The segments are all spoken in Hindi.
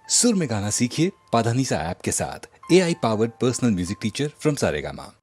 सुर में गाना सीखिए पाधानीसा ऐप के साथ। AI powered personal music teacher from Saregama.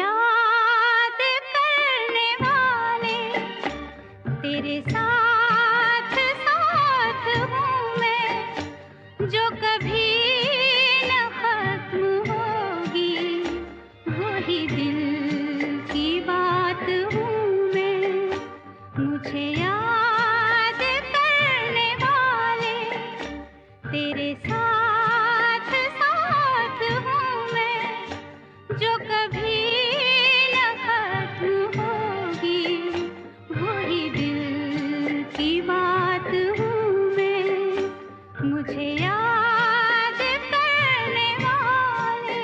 याद करने वाले तेरे साथ साथ हूँ मैं, जो कभी न खत्म होगी वही दिल की बात हूँ मैं। मुझे याद करने वाले तेरे साथ साथ हूँ मैं, जो कभी न खत्म होगी वही दिल की बात हूँ मैं। मुझे याद करने वाले।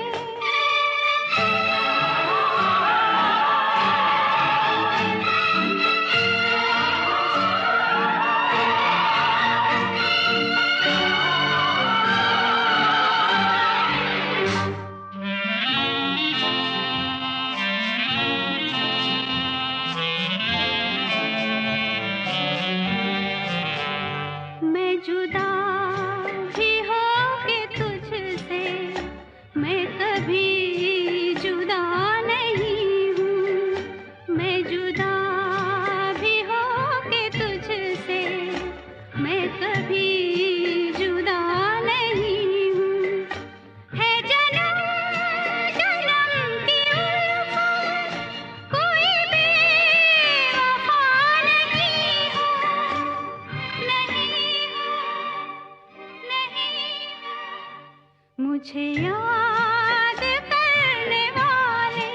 मैं जुदा भी हो के तुझसे, मैं कभी जुदा नहीं हूँ। मैं जुदा भी हो के तुझसे, मैं कभी जुदा नहीं हूँ। है जन्म जन्म की उल्फत, कोई बेवफा नहीं हो, नहीं नहीं। मुझे याद करने वाले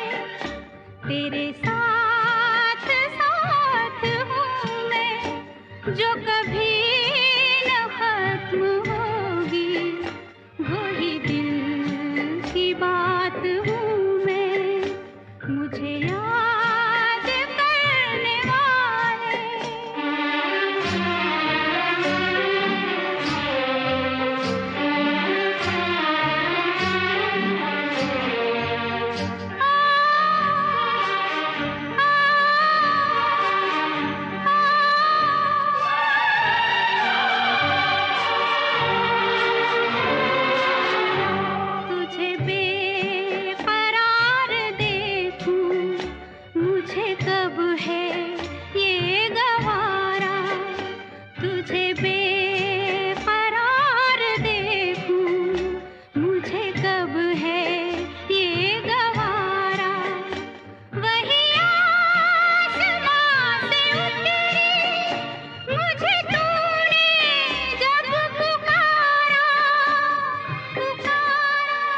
तेरे साथ साथ हूँ मैं, जो कभी न खत्म होगी वही दिल की बात हूँ मैं। मुझे याद करने वाले। तुझे बेकरार देखूं, मुझे कब है ये गवारा। तुझे बेकरार देखूं, मुझे कब है ये गवारा। वही आसमां से उतरी मुझे तूने जब पुकारा, पुकारा,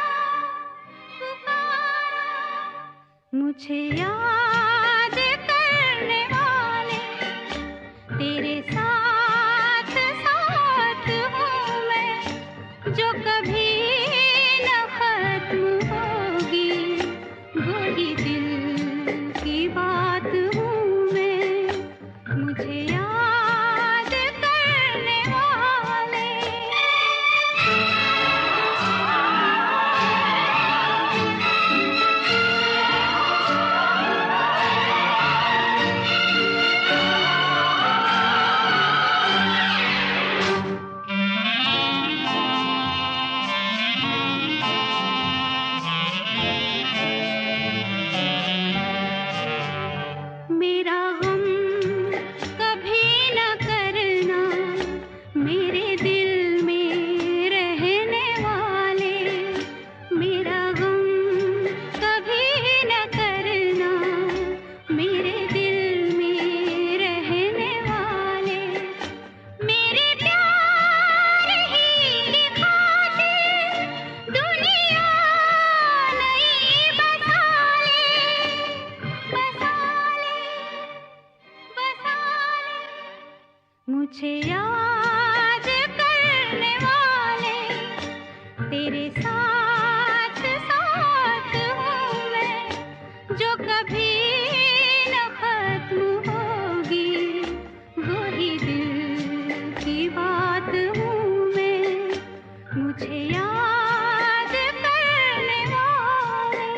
पुकारा। मुझे याद करने वाले तेरे साथ साथ हूँ मैं, जो कभी न खत्म होगी वही दिल की बात हूँ मैं। मुझे याद करने वाले। मेरा गम कभी न करना, मेरे दिल में रहने वाले। मेरा गम कभी न करना, मेरे दिल में रहने वाले। मेरे प्यार ही की खातिर दुनिया नई बसा ले, बसा ले, बसा ले। मुझे याद करने वाले तेरे साथ साथ हूँ मैं, जो कभी न खत्म होगी वही दिल की बात हूँ मैं। मुझे याद करने वाले।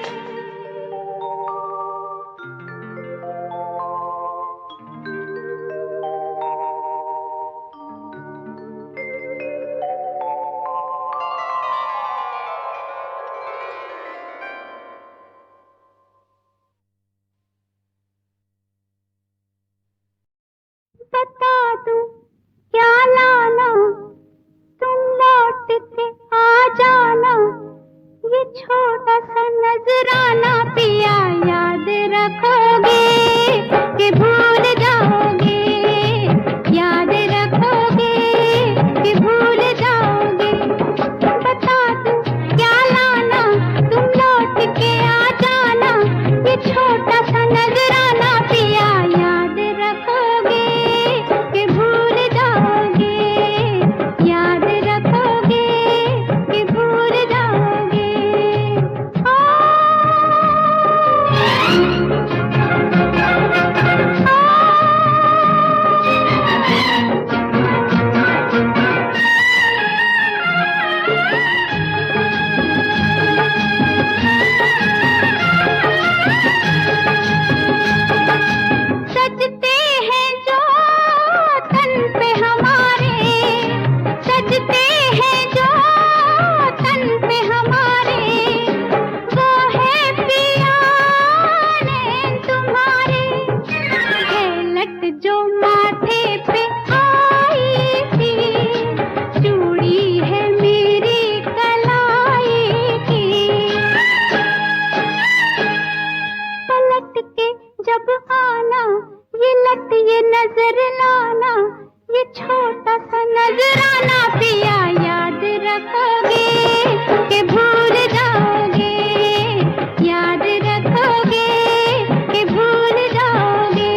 नजराना पिया याद रखोगे कि भूल जाओगे, याद रखोगे कि भूल जाओगे। बता दूं क्या लाना, तुम लौट के आ जाना, ये छोटा सा नजराना पिया याद रखोगे कि भूल जाओगे, याद रखोगे कि भूल जाओगे। सजते हैं जो तन पे हमारे, सजते हैं जो तन पे हमारे, वो है पिया नैन तुम्हारे। है लट जो माथे पे आई थी, चूड़ी है मेरी कलाई की। पलट के जब आना, ये लट ये नजर लाना, ये छोटा सा नजराना पिया याद रखोगे कि भूल जाओगे, याद रखोगे कि भूल जाओगे।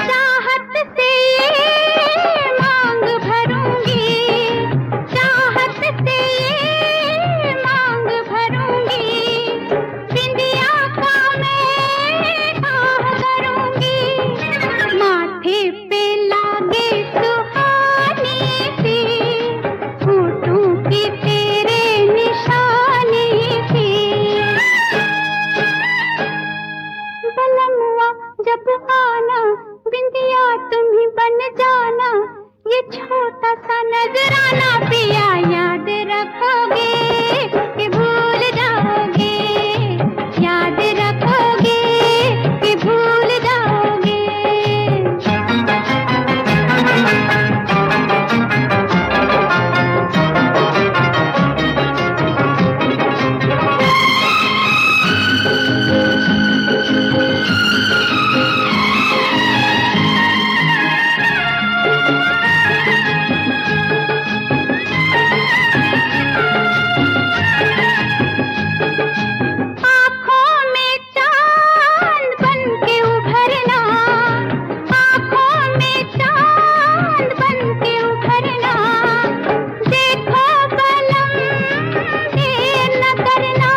चाहत से ये मांग भरूंगी, चाहत से ये मांग भरूंगी, बिंदिया का मैं दाह करूंगी। माथे पे लागे सुहानी सी, होठों की तेरे निशानी सी। बलमुआ जब आना, बिंदिया तुम ही बन जाना, ये छोटा सा नजराना पिया याद रखोगे कि भूल जाओगे, याद रखोगे कि भूल जाओगे। आँखों में चांद बन के उभरना, आँखों में चांद बन के उभरना, देखो बलम देर न करना।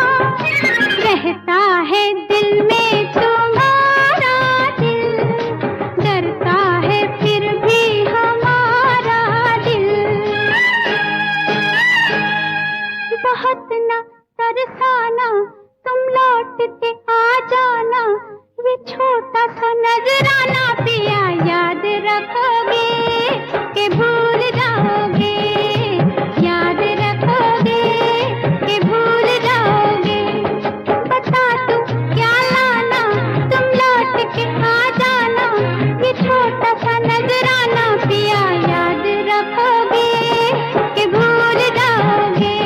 रहता है दिल में तुम्हारा दिल, डरता है फिर भी हमारा दिल। बहुत न तरसाना, तुम लौट के आ जाना, ये छोटा सा नजराना पिया याद रखोगे कि भूल जाओगे, याद रखोगे कि भूल जाओगे। बता दूं क्या लाना, तुम लौट के आ जाना, ये छोटा सा नजराना पिया याद रखोगे कि भूल जाओगे,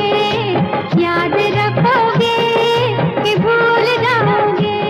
याद रखोगे कि भूल जाओगे।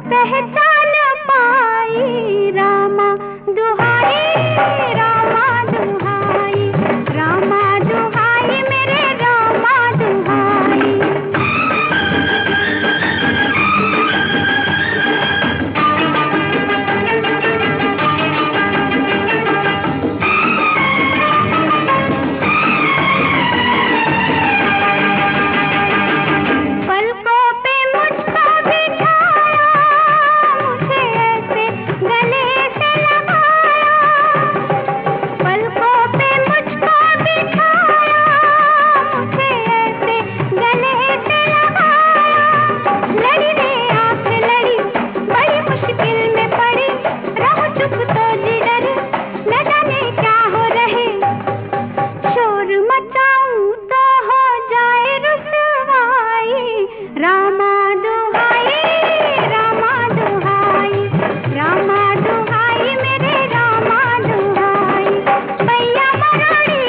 पहचान पाई। रामा दुहाई, रामा दुहाई, रामा दुहाई मेरे रामा दुहाई। पलकों पे मुझको बिठाया, मुझे ऐसे गले से लगाया। पलकों पे मुझको बिठाया, मुझे ऐसे गले से लगाया। लड़ी रे आँख लड़ी, बड़ी मुश्किल में पड़ी। रहूं चुप तो जी डरे, न जाने क्या हो रहे। शोर मचाऊं तो हो जाए रुसवाई। रामा दुहाई, रामा दुहाई, रामा दुहाई मेरे रामा दुहाई। भैया मरोड़ी,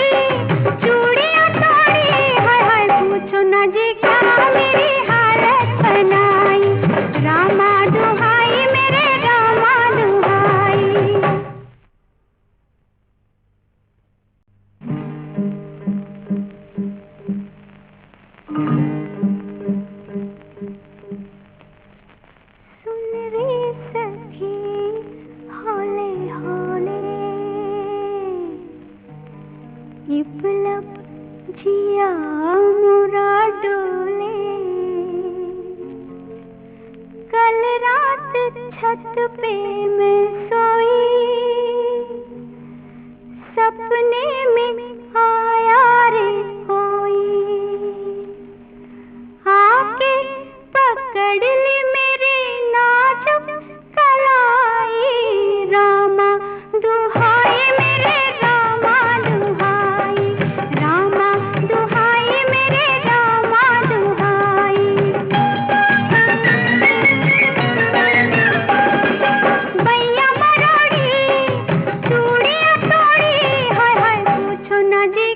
चूड़ियां तोड़ी, हाय हाय पूछो न जी क्या मेरी हालत बनाई। रामा दुहाई मेरे रामा दुहाई। सुन रे सखी हौले हौले, ये पलब जिया मोरा डोले। कल रात छत पे मैं सोई, सपने में आया रे कोई। आके पकड़ ली मेरी नाजुक कलाई। रामा दुहाई मेरे रामा दुहाई, रामा दुहाई मेरे रामा दुहाई। भैया मरोड़ी, चूड़ियां तोड़ी, हाय हाय पूछो न जी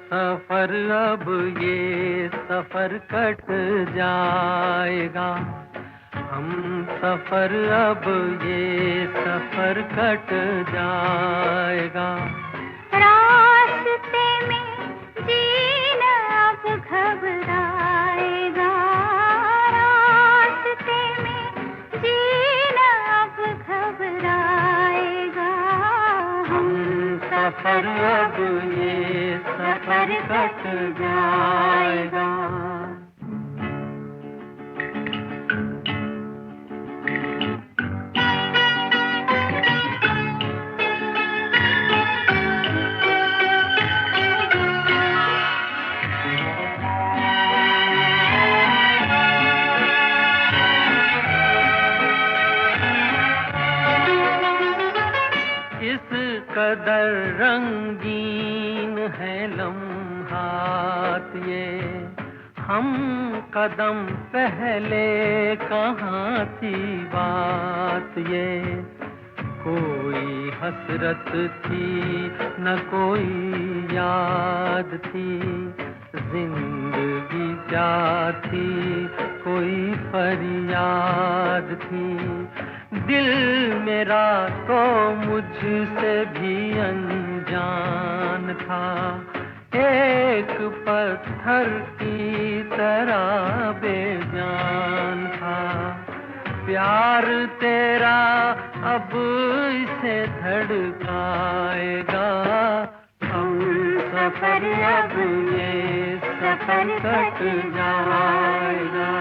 सफर अब ये सफर कट जाएगा, हम सफर अब ये सफर कट जाएगा। रास्ते में जीना अब घबराएगा, रास्ते में जीना अब घबराएगा। हम सफर अब ये सफर कट जाएगा। कदर रंगीन है लम्हात ये, हम कदम पहले कहाँ थी बात ये। कोई हसरत थी न कोई याद थी, जिंदगी क्या थी कोई फरियाद थी। दिल मेरा तो मुझसे भी अनजान था, एक पत्थर की तरह बेजान था। प्यार तेरा अब इसे धड़काएगा, हम सफर अब ये सफर कट जाएगा।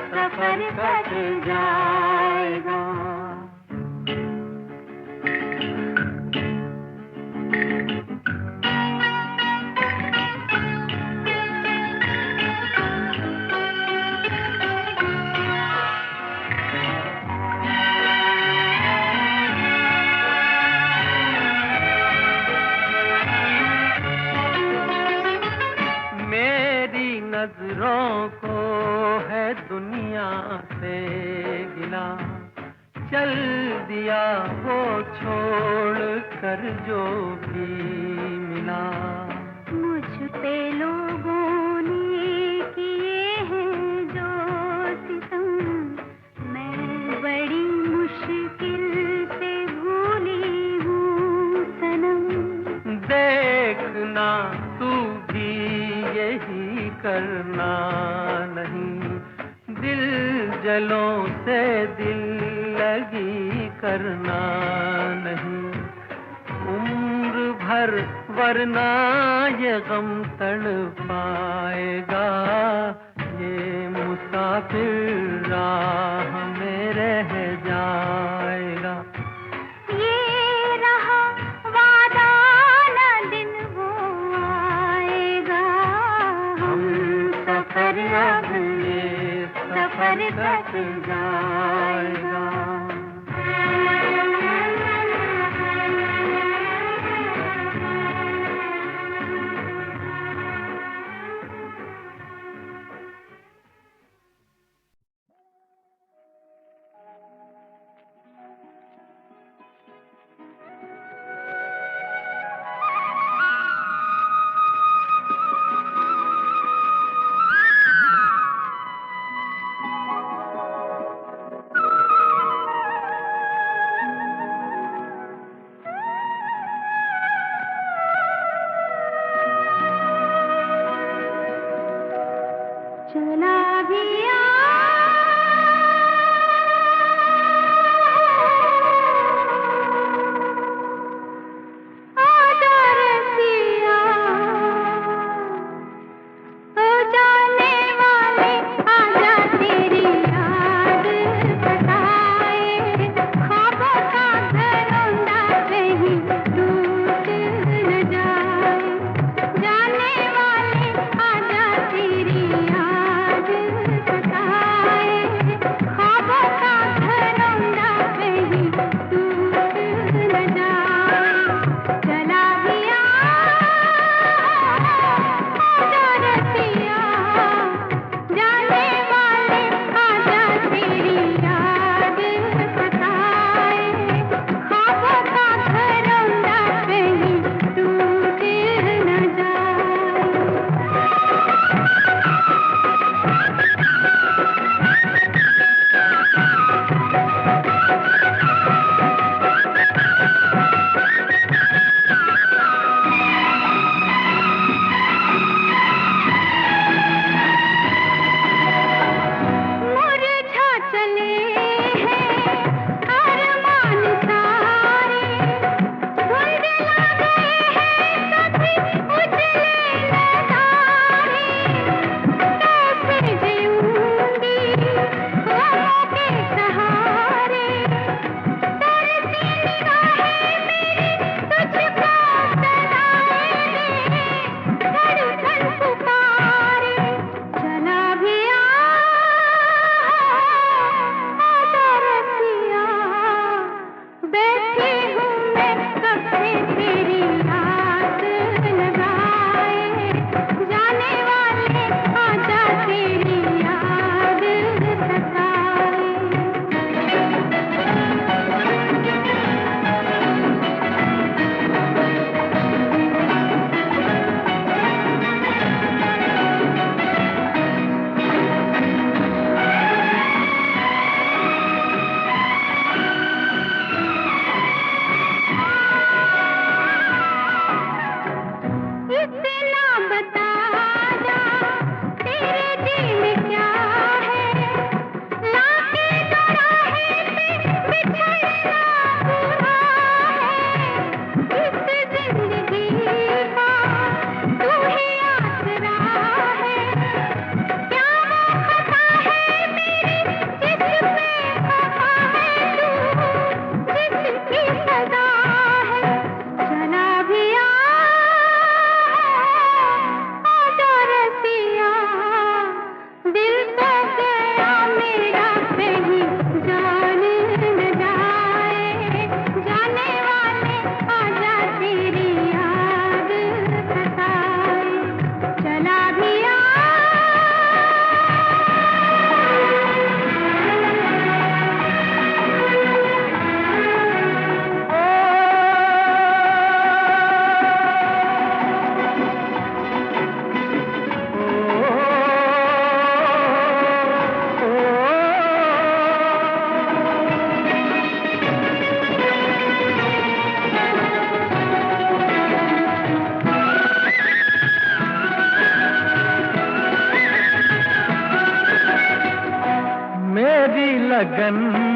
सफर कट जाएगा। मेरी नजरों को है दुनिया से गिला, चल दिया वो छोड़ कर जो भी मिला। मुझ पे लोगों ने किए हैं जो सितम, मैं बड़ी मुश्किल से भूली हूँ सनम। देखना तू भी यही करना नहीं, दिल जलों से दिल लगी करना नहीं। उम्र भर वरना ये गम तड़पाएगा, ये मुसाफिर राह में रह जाएगा। ये रहा वादा न दिन वो आएगा, हम सफर अब ये सफर कट जाएगा।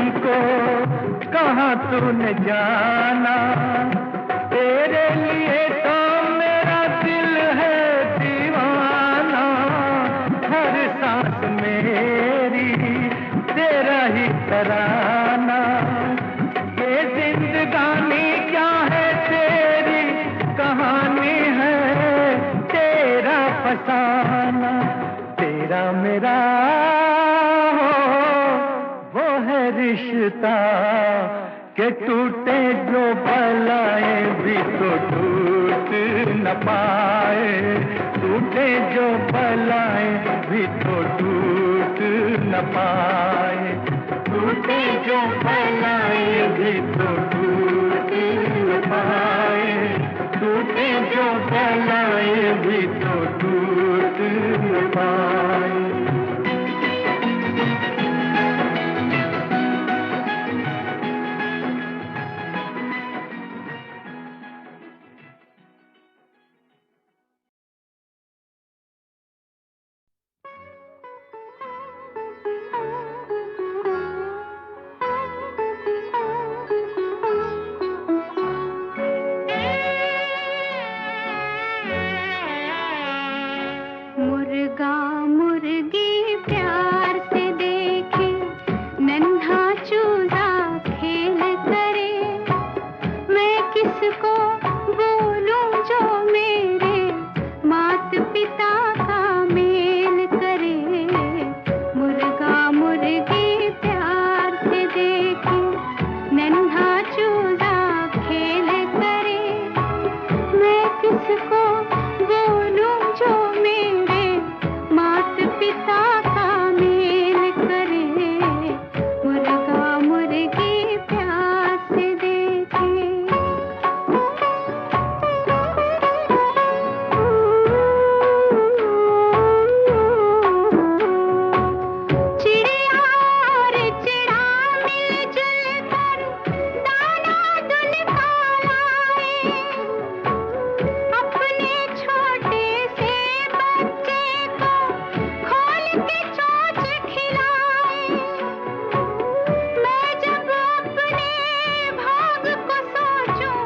हमको कहाँ तूने जाना, तेरे लिए तो मेरा दिल है दीवाना, हर सांस मेरी तेरा ही तराना, ये जिंदगानी क्या है तेरी कहानी है, तेरा फसाना, तेरा मेरा वो है रिश्ता, के टूटे जो भलाए भी तो टूट न पाए, टूटे जो भलाए भी तो टूट न पाए, टूटे जो भलाए भी तो टूट न पाए, टूटे जो भलाए भी तो टूट न पाए। मुर्गा मुर्गी प्यार से देखे, नन्हा चूजा खेल करे, मैं किसको बोलूं जो मेरे मात पिता का मेल करे। मुर्गा मुर्गी प्यार से देखे, नन्हा चूजा खेल करे, मैं किसको बोलूं जो मेरे मात पिता का मेल करे। मुर्गा मुर्गी प्यार से देखे। चिड़िया और चिड़ा मिलजुल कर दाना दुन का लाए, अपने छोटे से बच्चे को खोल के चोंच खिलाए। मैं जब अपने भाग को सोचूं,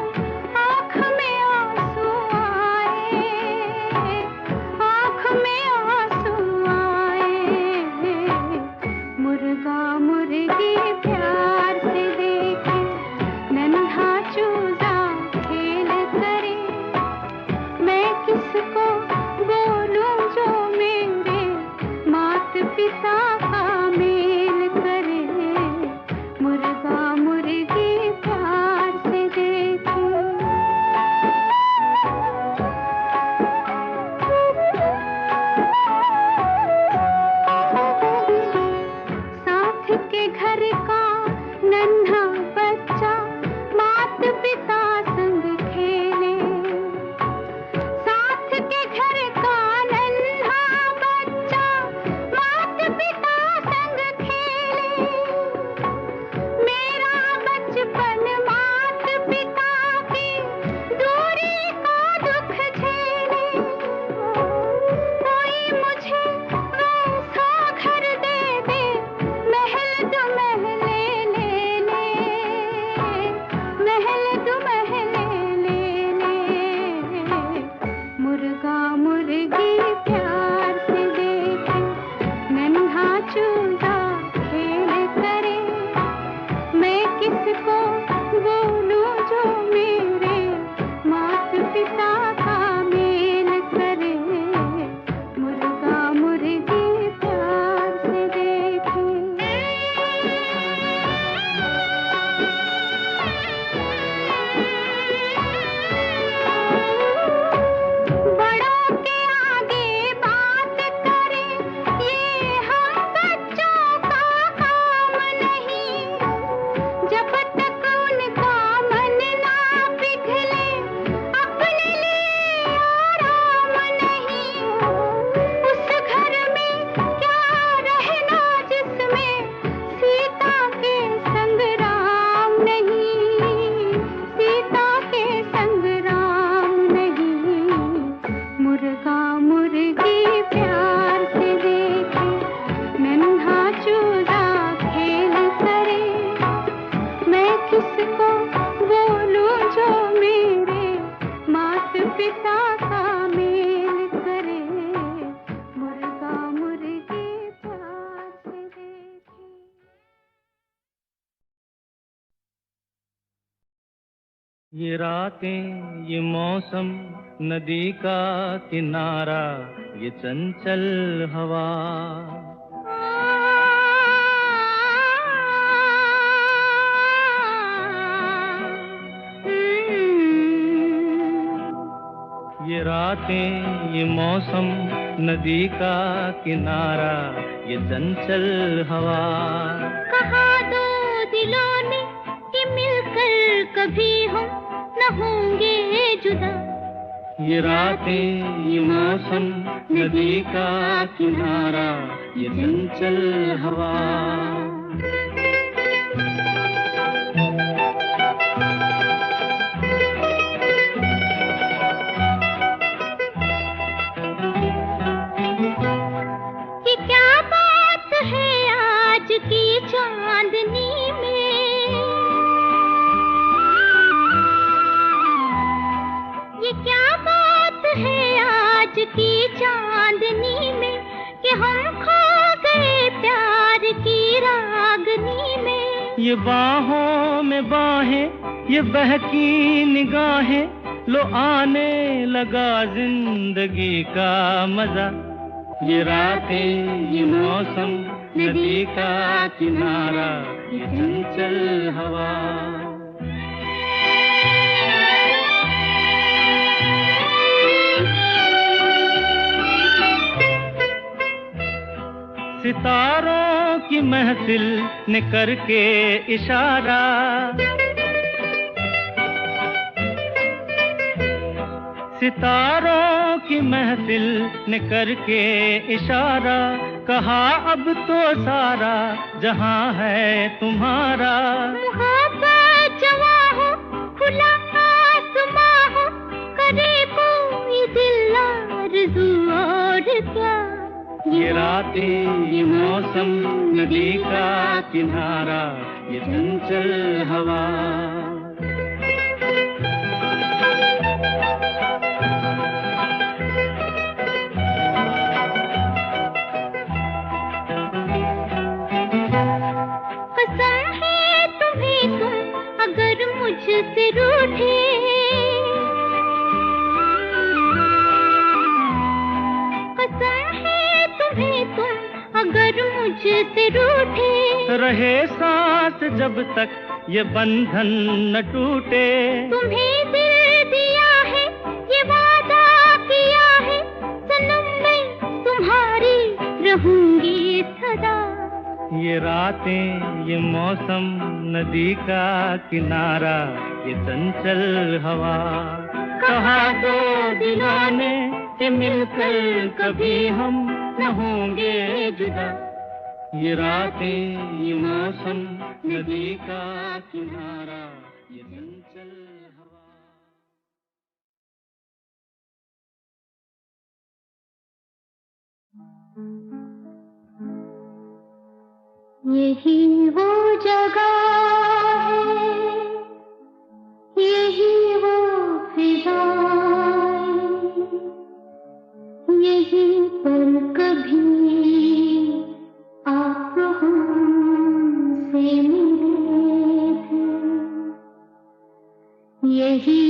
आँख में आंसू आए, आँख में आंसू आए। मुर्गा मुर्गी प्यार से देखे, नन्हा चूजा खेल करे, मैं किसको बोलूं जो मेरे मात पिता का मेल करे। मुर्गा मुर्गी प्यार से देखे। साथ के घर का नन्हा बच्चा मात पिता संग खेले, साथ के घर का नन्हा बच्चा मात पिता संग खेले। मेरा बचपन मात पिता की दूरी का दुख झेले। कोई मुझे वैसा घर दे दे, महल दो महले ले ले, महल दो महले ले ले। मुर्गा मुर्गी प्यार से देखे, नन्हा चूजा खेल करे, मैं किसको बोलूं जो मेरे मात पिता का मेल करे। मुर्गा मुर्गी प्यार से देखे। बड़ों के आगे बात करे, ये हम बच्चों का काम नहीं, जब तक किसको बोलूं जो मेरे मात पिता का मेल करे, मुर्गा मुर्गी प्यार से देखे। ये रातें, ये मौसम, नदी का किनारा, ये चंचल हवा, ये रातें, ये मौसम, नदी का किनारा, ये चंचल हवा। कहा दो दिलों ने कि मिलकर कभी हम न होंगे जुदा। ये रातें, ये मौसम, नदी का किनारा, ये चंचल हवा। ये क्या बात है आज की चांदनी में, ये क्या बात है आज की चांदनी में कि हम खो गए प्यार की रागनी में। ये बाहों में बाहें, ये बहकी निगाहें, लो आने लगा जिंदगी का मजा। ये रातें, ये मौसम, नदी का किनारा, ये चंचल हवा। सितारों की महफिल ने करके इशारा, सितारों की महफिल ने करके इशारा, कहा अब तो सारा जहां है तुम्हारा। मोहब्बत जवां हो, खुला आसमां हो, करे कोई दिल आरज़ू और क्या। ये रातें, ये मौसम, नदी का किनारा, ये चंचल हवा। कसम है तुम्हें तुम अगर मुझसे रूठे, कसम है तुम्हें तुम अगर मुझसे रूठे, रहे साथ जब तक ये बंधन न टूटे। तुम्हें दिल दिया है, ये वादा किया है, सनम मैं तुम्हारी रहूंगी सदा। ये रातें, ये मौसम, नदी का किनारा, ये चंचल हवा। कहा दो दिलों ने कि मिलकर कभी हम न होंगे जुदा। ये रातें, ये मौसम, नदी का किनारा, ये चंचल हवा। यही वो जगह है, यही वो फिजाएं, यही पर कभी आप हमसे मिले थे। यही